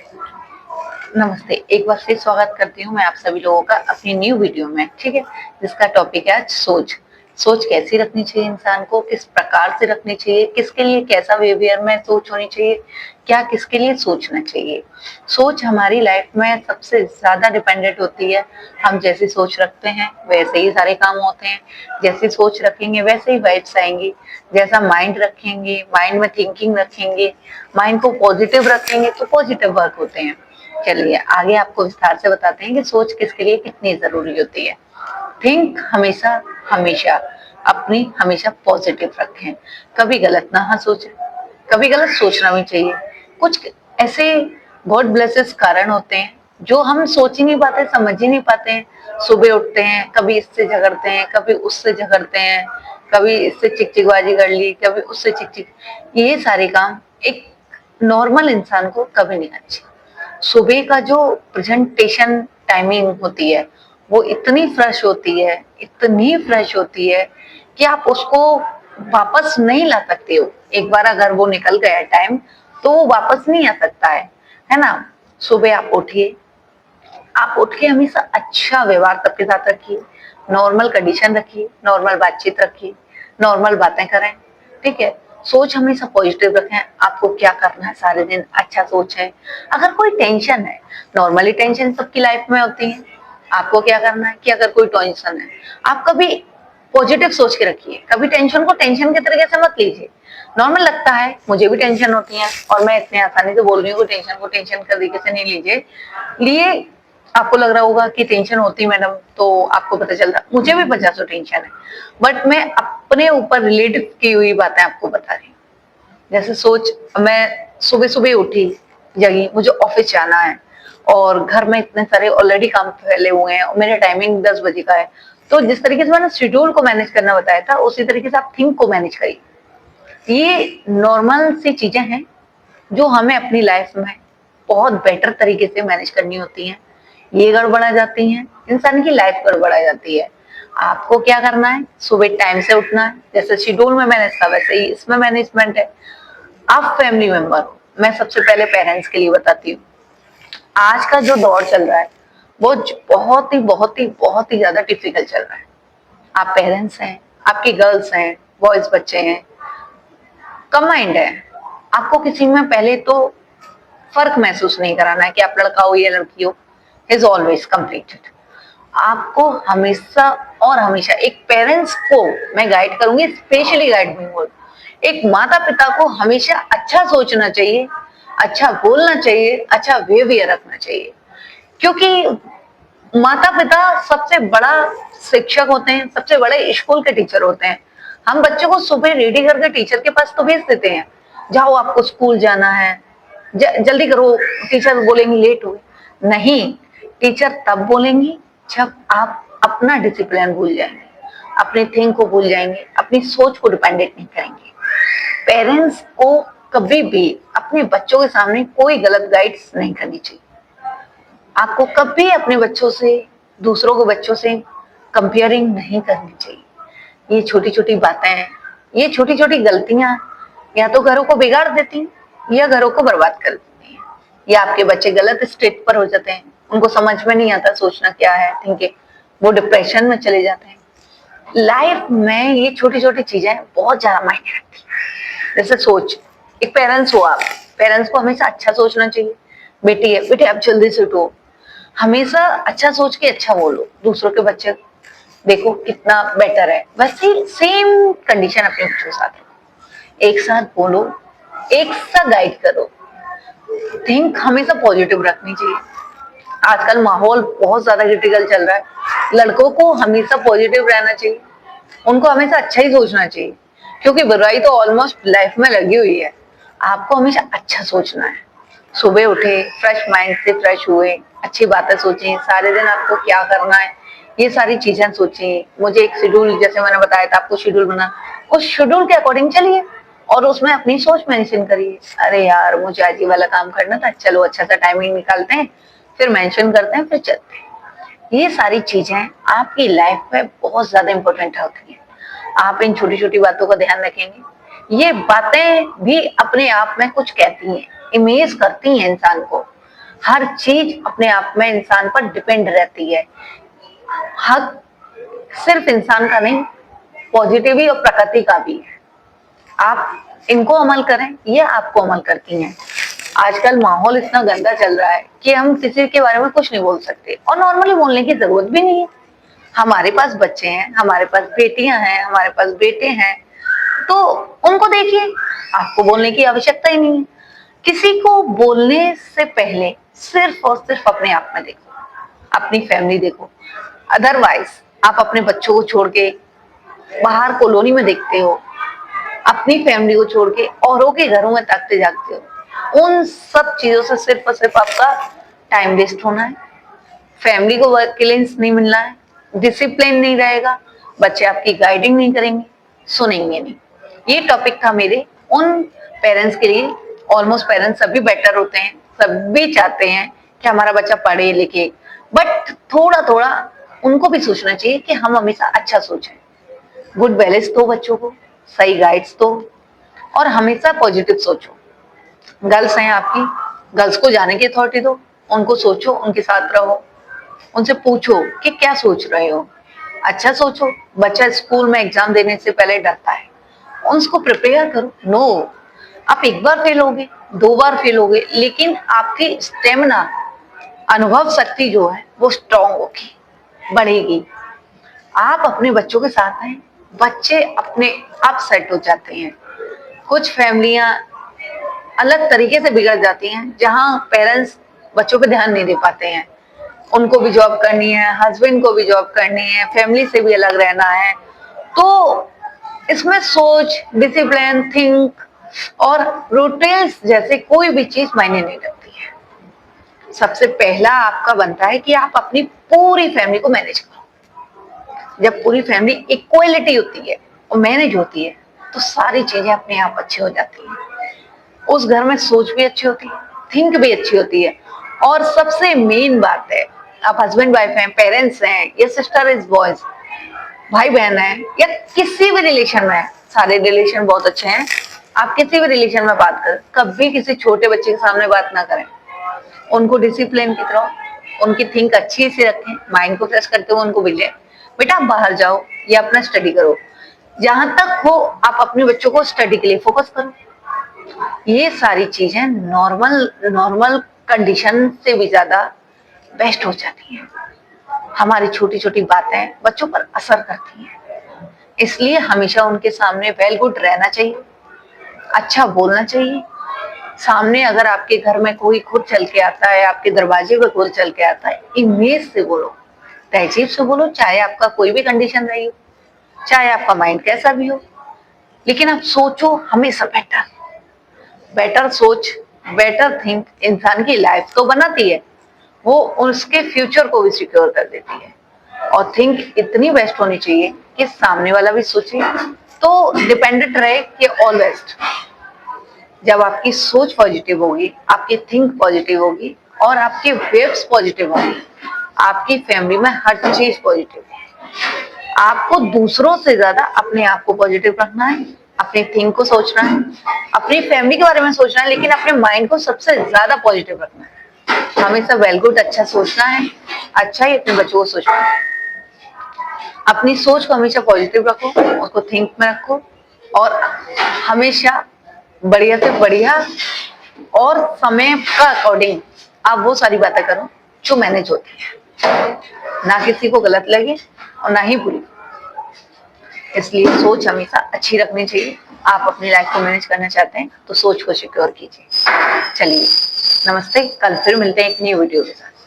नमस्ते, एक बार फिर स्वागत करती हूँ मैं आप सभी लोगों का अपनी न्यू वीडियो में, ठीक है? जिसका टॉपिक है आज सोच। सोच कैसी रखनी चाहिए इंसान को, किस प्रकार से रखनी चाहिए, किसके लिए कैसा बिहेवियर में सोच होनी चाहिए, क्या किसके लिए सोचना चाहिए। सोच हमारी लाइफ में सबसे ज़्यादा डिपेंडेंट होती है। हम जैसी सोच रखते हैं, वैसे ही सारे काम होते हैं। जैसी सोच रखेंगे, वैसे ही वाइब्स आएँगी। जैसा माइंड रखेंगे, माइंड में थिंकिंग रखेंगे, माइंड को पॉजिटिव रखेंगे, तो पॉजिटिव वर्क होते हैं। चलिए आगे आपको विस्तार से बताते हैं कि सोच किसके लिए कितनी जरूरी होती है। थिंक हमेशा हमेशा अपनी हमेशा पॉजिटिव रखें, कभी गलत ना सोचें, कभी गलत सोचना भी चाहिए। कुछ ऐसे गॉड ब्लेसेस कारण होते हैं जो हम सोच ही नहीं पाते, समझ ही नहीं पाते हैं। सुबह उठते हैं, कभी इससे झगड़ते हैं, कभी उससे झगड़ते हैं, कभी इससे चिकचिकबाजी कर ली, कभी उससे चिकचिक। ये सारे काम एक नॉर्मल इंसान को कभी नहीं अच्छे। सुबह का जो प्रेजेंटेशन टाइमिंग होती है वो इतनी फ्रेश होती है, इतनी फ्रेश होती है कि आप उसको वापस नहीं ला सकते हो। एक बार अगर वो निकल गया टाइम तो वो वापस नहीं आ सकता है ना? सुबह आप उठिए, आप उठ के हमेशा अच्छा व्यवहार सबके साथ रखिए, नॉर्मल कंडीशन रखिए, नॉर्मल बातचीत रखिए, नॉर्मल बातें करें, ठीक है? सोच हमेशा पॉजिटिव रखें। आपको क्या करना है सारे दिन, अच्छा सोचें। अगर कोई टेंशन है, नॉर्मली टेंशन सबकी लाइफ में होती है, आपको क्या करना है कि अगर कोई टेंशन है, आप कभी पॉजिटिव सोच के रखिए, कभी टेंशन को टेंशन के तरीके से मत लीजिए। नॉर्मल लगता है, मुझे भी टेंशन होती है और मैं इतने आसानी से बोल रही हूँ कि टेंशन को टेंशन के तरीके से नहीं लीजिए लिए। आपको लग रहा होगा कि टेंशन होती है मैडम, तो आपको पता चल रहा मुझे भी 50 टेंशन है, बट मैं अपने ऊपर रिलेट की हुई बातें आपको बता रही हूँ। जैसे सोच, मैं सुबह सुबह उठी, जगी, मुझे ऑफिस जाना है और घर में इतने सारे ऑलरेडी काम फैले हुए हैं और मेरा टाइमिंग 10 बजे का है। तो जिस तरीके से मैंने शेड्यूल को मैनेज करना बताया था, उसी तरीके से आप थिंक को मैनेज करिए। ये नॉर्मल सी चीजें हैं जो हमें अपनी लाइफ में बहुत बेटर तरीके से मैनेज करनी होती हैं। ये गड़बड़ा जाती हैं, इंसान की लाइफ गड़बड़ा जाती है। आपको क्या करना है, सुबह टाइम से उठना है, जैसे शेड्यूल में मैनेज था वैसे ही इसमें मैनेजमेंट है। आप फैमिली मेंबर हो, मैं सबसे पहले पेरेंट्स के लिए बताती हूँ। आज का जो दौर चल रहा है वो बहुत ही ज्यादा डिफिकल्ट चल रहा है। आप पेरेंट्स हैं, आपकी गर्ल्स हैं, बॉयज बच्चे हैं, कंबाइंड है। आपको किसी में पहले तो फर्क महसूस नहीं कराना है कि आप लड़का हो या लड़की हो, इज ऑलवेज कंप्लीटेड। आपको हमेशा और हमेशा एक पेरेंट्स को मैं गाइड करूंगी, स्पेशली गाइड भी, एक माता पिता को हमेशा अच्छा सोचना चाहिए, अच्छा बोलना चाहिए, अच्छा बिहेवियर रखना चाहिए। क्योंकि माता पिता सबसे बड़ा शिक्षक होते हैं, सबसे बड़े स्कूल के टीचर होते हैं। हम बच्चों को सुबह रेडी करके टीचर के पास तो भेज देते हैं, जाओ आपको स्कूल जाना है, जल्दी करो। टीचर बोलेंगी लेट हो गए, नहीं, टीचर तब बोलेंगी जब आप अपना डिसिप्लिन भूल जाएंगे, अपने थिंक को भूल जाएंगे, अपनी सोच को डिपेंडेंट नहीं करेंगे। पेरेंट्स को कभी भी अपने बच्चों के सामने कोई गलत गाइड्स नहीं करनी चाहिए। आपको कभी अपने बच्चों से, दूसरों के बच्चों से कंपेयरिंग नहीं करनी चाहिए। ये छोटी छोटी बातें हैं, ये छोटी छोटी गलतियां या तो घरों को बिगाड़ देती हैं या घरों को बर्बाद कर देती हैं। या आपके बच्चे गलत स्टेट पर हो जाते हैं, उनको समझ में नहीं आता सोचना क्या है, थिंकिंग, वो डिप्रेशन में चले जाते हैं। लाइफ में ये छोटी छोटी चीजें बहुत ज्यादा मायने रखती हैं। जैसे सोच, एक पेरेंट्स हो आप, पेरेंट्स को हमेशा अच्छा सोचना चाहिए। बेटी है, बेटे आप जल्दी से उठो, हमेशा अच्छा सोच के अच्छा बोलो। दूसरों के बच्चे देखो कितना बेटर है, वैसे सेम कंडीशन अपने बच्चों के साथ रखो। एक साथ बोलो, एक साथ गाइड करो। थिंक हमेशा पॉजिटिव रखनी चाहिए। आजकल माहौल बहुत ज्यादा क्रिटिकल चल रहा है, लड़कों को हमेशा पॉजिटिव रहना चाहिए, उनको हमेशा अच्छा ही सोचना चाहिए, क्योंकि बुराई तो ऑलमोस्ट लाइफ में लगी हुई है। आपको हमेशा अच्छा सोचना है। सुबह उठे, फ्रेश माइंड से फ्रेश हुए, अच्छी बातें सोचें, सारे दिन आपको क्या करना है ये सारी चीजें सोचें। मुझे एक शेड्यूल, जैसे मैंने बताया था आपको शेड्यूल बना, उस शेड्यूल के अकॉर्डिंग चलिए और उसमें अपनी सोच मेंशन करिए। अरे यार मुझे आज ये वाला काम करना था, चलो अच्छा सा टाइमिंग निकालते हैं, फिर मेंशन करते हैं, फिर चलते हैं। ये सारी चीजें आपकी लाइफ में बहुत ज्यादा इंपॉर्टेंट होती हैं। आप इन छोटी छोटी बातों का ध्यान रखेंगे, ये बातें भी अपने आप में कुछ कहती हैं, इमेज करती हैं इंसान को। हर चीज अपने आप में इंसान पर डिपेंड रहती है। हक सिर्फ इंसान का नहीं, पॉजिटिव और प्रकृति का भी है। आप इनको अमल करें, ये आपको अमल करती हैं। आजकल माहौल इतना गंदा चल रहा है कि हम किसी के बारे में कुछ नहीं बोल सकते, और नॉर्मली बोलने की जरूरत भी नहीं है। हमारे पास बच्चे हैं, हमारे पास बेटियां हैं, हमारे पास बेटे हैं, तो उनको देखिए, आपको बोलने की आवश्यकता ही नहीं है। किसी को बोलने से पहले सिर्फ और सिर्फ अपने आप में देखो, अपनी फैमिली देखो। अदरवाइज आप अपने बच्चों को छोड़ के बाहर कॉलोनी में देखते हो, अपनी फैमिली को छोड़ के औरों के घरों में ताकते जागते हो। उन सब चीजों से सिर्फ और सिर्फ आपका टाइम वेस्ट होना है, फैमिली को वर्क बैलेंस नहीं मिलना है, डिसिप्लिन नहीं रहेगा, बच्चे आपकी गाइडिंग नहीं करेंगे, सुनेंगे नहीं। ये टॉपिक था मेरे उन पेरेंट्स के लिए। ऑलमोस्ट पेरेंट्स सभी बेटर होते हैं, सभी चाहते हैं कि हमारा बच्चा पढ़े लिखे, बट थोड़ा थोड़ा उनको भी सोचना चाहिए कि हम हमेशा अच्छा सोचें, गुड बैलेंस दो बच्चों को, सही गाइड्स दो, और हमेशा पॉजिटिव सोचो। गर्ल्स हैं आपकी, गर्ल्स को जाने की अथॉरिटी दो, उनको सोचो, उनके साथ रहो, उनसे पूछो कि क्या सोच रहे हो, अच्छा सोचो। बच्चा स्कूल में एग्जाम देने से पहले डरता है, उसको प्रिपेयर करो। नो, आप एक बार फेल होगे, दो बार फेल होगे, लेकिन आपकी स्टेमिना, अनुभव शक्ति जो है वो स्ट्रांग होगी, बढ़ेगी। आप अपने बच्चों के साथ हैं, बच्चे अपने आप सेट हो जाते हैं। कुछ फैमिलियां अलग तरीके से बिगड़ जाती हैं, जहां पेरेंट्स बच्चों पे ध्यान नहीं दे पाते हैं। उनको भी जॉब करनी है, हस्बैंड को भी जॉब करनी है, फैमिली से भी अलग रहना है, तो इसमें सोच, डिसिप्लिन, थिंक और रूटीन्स जैसे कोई भी चीज मायने नहीं रखती है। सबसे पहला आपका बनता है कि आप अपनी पूरी फैमिली को मैनेज करो। जब पूरी फैमिली इक्वलिटी होती है और मैनेज होती है, तो सारी चीजें अपने आप अच्छी हो जाती हैं। उस घर में सोच भी अच्छी होती है, थिंक भी अच्छी होती है, और सबसे मेन बात है, आप हस्बैंड वाइफ हैं, पेरेंट्स हैं, या सिस्टर इज बॉयज, भाई बहन है, या किसी भी रिलेशन में है, सारे रिलेशन बहुत अच्छे हैं, आप किसी भी रिलेशन में बात करें, कभी किसी छोटे बच्चे के सामने बात ना करें। उनको डिसिप्लिन की तरह, उनकी थिंक अच्छी से रखें, माइंड को फ्रेश करते हुए उनको भेजें, बेटा आप बाहर जाओ या अपना स्टडी करो। जहां तक हो आप अपने बच्चों को स्टडी के लिए फोकस करो। ये सारी चीजें नॉर्मल कंडीशन से भी ज्यादा बेस्ट हो जाती हैं। हमारी छोटी छोटी बातें बच्चों पर असर करती हैं, इसलिए हमेशा उनके सामने वेल गुड रहना चाहिए, अच्छा बोलना चाहिए। सामने अगर आपके घर में कोई खुद चल के आता है, आपके दरवाजे पे कोई चल के आता है, इमेज से बोलो, तहजीब से बोलो, चाहे आपका कोई भी कंडीशन रही हो, चाहे आपका माइंड कैसा भी हो, लेकिन आप सोचो हमेशा बेटर सोच, बेटर थिंक इंसान की लाइफ तो बनाती है, वो उसके फ्यूचर को भी सिक्योर कर देती है। और थिंक इतनी बेस्ट होनी चाहिए कि सामने वाला भी सोचे तो डिपेंडेंट रहे कि ऑल बेस्ट। जब आपकी सोच पॉजिटिव होगी, आपकी थिंक पॉजिटिव होगी, और आपकी वेव्स पॉजिटिव होगी, आपकी फैमिली में हर चीज पॉजिटिव है। आपको दूसरों से ज्यादा अपने आप को पॉजिटिव रखना है, अपनी थिंक को सोचना है, अपनी फैमिली के बारे में सोचना है, लेकिन अपने माइंड को सबसे ज्यादा पॉजिटिव रखना है। हमेशा वेल गुड, अच्छा सोचना है, अच्छा ही अपने बच्चों को सोचना है। अपनी सोच को हमेशा पॉजिटिव रखो, उसको थिंक में रखो, और हमेशा बढ़िया से बढ़िया और समय का अकॉर्डिंग आप वो सारी बातें करो जो मैनेज होती है, ना किसी को गलत लगे और ना ही बुरी। इसलिए सोच हमेशा अच्छी रखनी चाहिए। आप अपनी लाइफ को मैनेज करना चाहते हैं तो सोच को सिक्योर कीजिए। चलिए, नमस्ते, कल फिर मिलते हैं एक नई वीडियो के साथ।